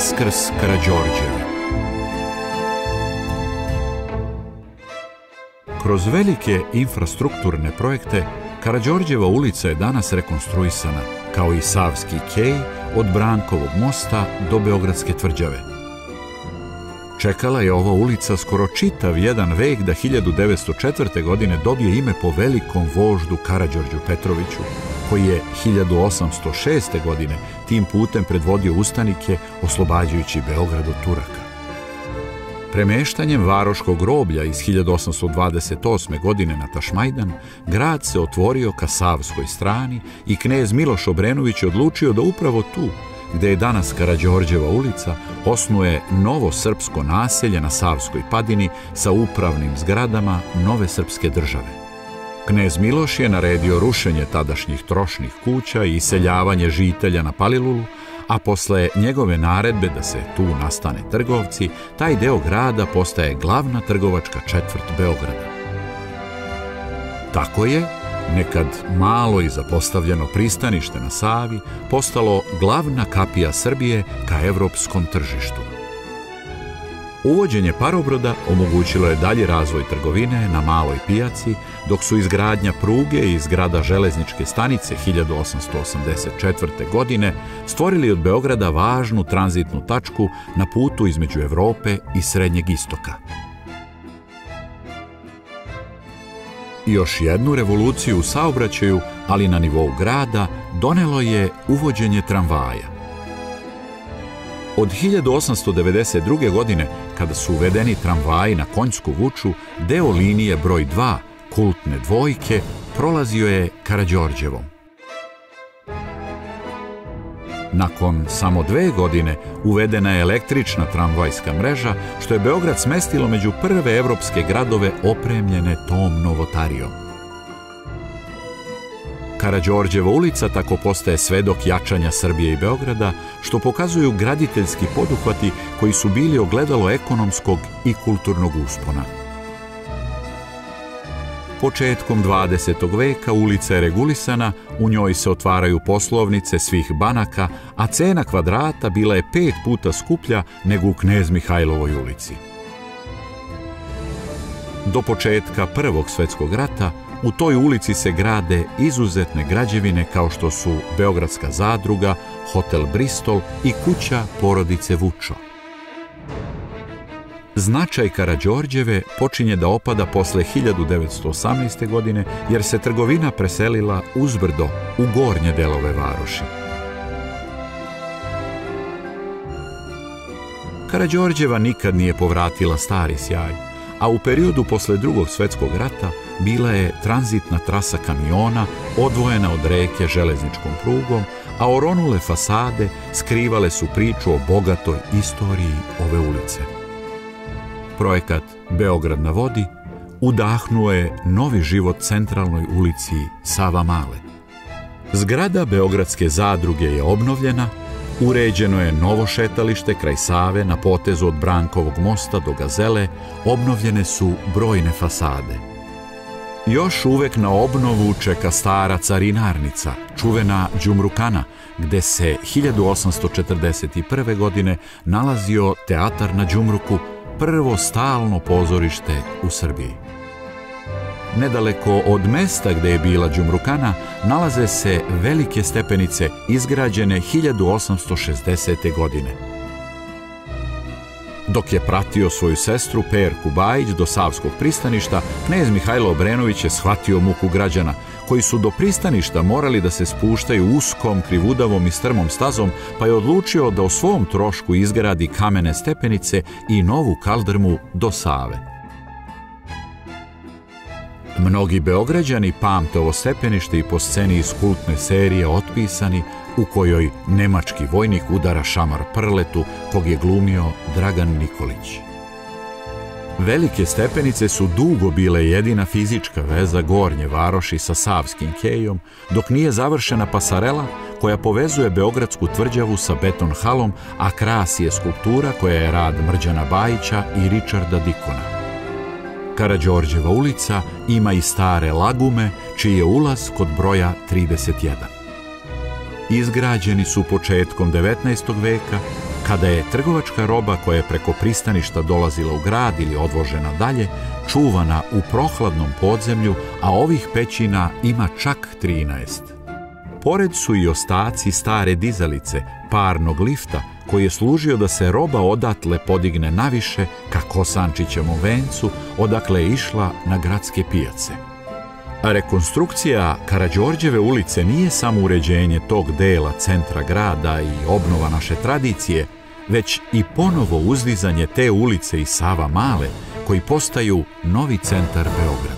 Vaskrs Karađorđeve. Kroz velike infrastrukturne projekte, Karađorđeva ulica je danas rekonstruisana, kao i Savski kej od Brankovog mosta do Beogradske tvrđave. Čekala je ova ulica skoro čitav jedan vek da 1904. godine dobije ime po velikom voždu Karađorđu Petroviću, koji je 1806. godine tim putem predvodio ustanike oslobađajući Beograd od Turaka. Premeštanjem varoškog groblja iz 1828. godine na Tašmajdan, grad se otvorio ka savskoj strani i knez Miloš Obrenović odlučio da upravo tu, gde je danas Karađorđeva ulica, osnuje novo srpsko naselje na Savskoj padini sa upravnim zgradama nove srpske države. Knez Miloš je naredio rušenje tadašnjih trošnih kuća i iseljavanje žitelja na Palilulu, a posle njegove naredbe da se tu nastane trgovci, taj deo grada postaje glavna trgovačka četvrt Beograda. Tako je, nekad malo i zapostavljeno pristanište na Savi, postalo glavna kapija Srbije ka evropskom tržištu. Uvođenje parobroda omogućilo je dalji razvoj trgovine na maloj pijaci, dok su izgradnja pruge i zgrada železničke stanice 1884. godine stvorili od Beograda važnu tranzitnu tačku na putu između Evrope i Srednjeg istoka. I još jednu revoluciju u saobraćaju, ali na nivou grada, donelo je uvođenje tramvaja. Od 1892. godine, kada su uvedeni tramvaji na Konjsku vuču, deo linije broj 2, kultne dvojke, prolazio je Karađorđevom. Nakon samo 2 godine uvedena je električna tramvajska mreža, što je Beograd smestilo među prve evropske gradove opremljene tom novotarijom. Karađorđeva ulica tako postaje svedok jačanja Srbije i Beograda, što pokazuju graditeljski poduhvati koji su bili ogledalo ekonomskog i kulturnog uspona. Početkom 20. veka ulica je regulisana, u njoj se otvaraju poslovnice svih banaka, a cena kvadrata bila je 5 puta skuplja nego u Knez Mihajlovoj ulici. Do početka Prvog svjetskog rata u toj ulici se grade izuzetne građevine kao što su Beogradska zadruga, hotel Bristol i kuća porodice Vučo. Značaj Karađorđeve počinje da opada posle 1918. godine, jer se trgovina preselila uzbrdo u gornje delove varoši. Karađorđeva nikad nije povratila stari sjaj, a u periodu posle Drugog svjetskog rata bila je tranzitna trasa kamiona odvojena od reke železničkom prugom, a oronule fasade skrivale su priču o bogatoj istoriji ove ulice. Projekat Beograd na vodi udahnuo je novi život centralnoj ulici Sava Male. Zgrada Beogradske zadruge je obnovljena, uređeno je novo šetalište kraj Save na potezu od Brankovog mosta do Gazele, obnovljene su brojne fasade. Još uvek na obnovu čeka stara carinarnica, čuvena Đumrukana, gde se 1841. godine nalazio teatar na Đumruku, prvo stalno pozorište u Srbiji. Nedaleko od mesta gde je bila Đumrukana nalaze se velike stepenice izgrađene 1860. godine. Dok je pratio svoju sestru Perku Bajić do Savskog pristaništa, knez Mihajlo Obrenović je shvatio muku građana, koji su do pristaništa morali da se spuštaju uskom, krivudavom i strmom stazom, pa je odlučio da o svom trošku izgradi kamene stepenice i novu kaldrmu do Save. Mnogi Beograđani pamte ovo stepenište i po sceni iz kultne serije Otpisani, u kojoj nemački vojnik udara šamar Prletu, kog je glumio Dragan Nikolić. Velike stepenice su dugo bile jedina fizička veza gornje varoši sa Savskim kejom, dok nije završena pasarela koja povezuje Beogradsku tvrđavu sa beton halom, a krasi je skulptura koja je rad Mrđana Bajića i Ričarda Dikona. Karađorđeva ulica ima i stare lagume, čiji je ulaz kod broja 31. Izgrađeni su početkom 19. veka, kada je trgovačka roba koja je preko pristaništa dolazila u grad ili odvožena dalje, čuvana u prohladnom podzemlju, a ovih pećina ima čak 13. Pored su i ostaci stare dizalice, parnog lifta, koji je služio da se roba odatle podigne naviše ka Kosančićevom vencu, odakle je išla na gradske pijace. Rekonstrukcija Karađorđeve ulice nije samo uređenje tog dela centra grada i obnova naše tradicije, već i ponovo uzdizanje te ulice i Sava Male, koji postaju novi centar Beograda.